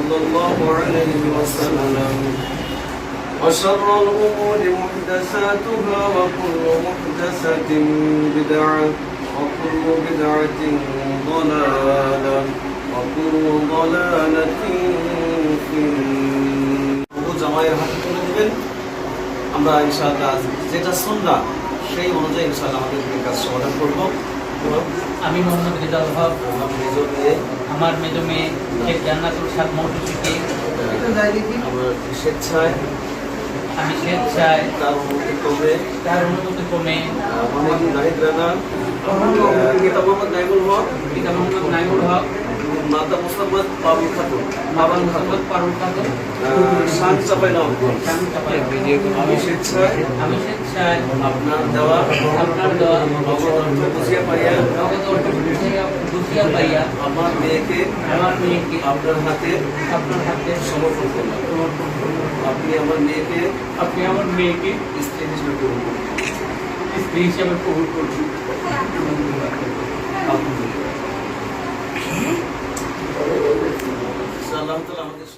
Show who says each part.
Speaker 1: صلى الله عليه وسلم وشر الأمور محدثاتها وكل محدثة بدعة وكل بدعة ضلالة وكل ضلالة في জামাইয়ের হাতে তুলে দিবেন। আমরা ইনশাআল্লাহ যেটা সুন্নাহ সেই অনুযায়ী ইনশাআল্লাহ আমাদের কাজ সমাধান করব।
Speaker 2: আমি মোহাম্মদ রিজাল হক, আমার মেজো মেয়ে শেখ জান্নাতুল সাদ মৌটুসিকে
Speaker 1: আমার স্বেচ্ছায়
Speaker 2: আমি স্বেচ্ছায়
Speaker 1: তার অনুমতি ক্রমে মোহাম্মদ নাহিদ রানা পিতা মোহাম্মদ
Speaker 2: নাইমুল হক
Speaker 1: মাতা মুসাম্মদ পারুল খাতুন
Speaker 2: পারুল খাতুন
Speaker 1: শান চাপাই নবাবগঞ্জ আমি স্বেচ্ছায় আপনার দেওয়া বুঝিয়া পাইয়া আমার মেয়েকে আপনার হাতে সমর্পণ করলাম। আপনি আমার মেয়েকে স্ত্রী হিসেবে কবুল করুন। আল্লাহ তাআলা আমাদের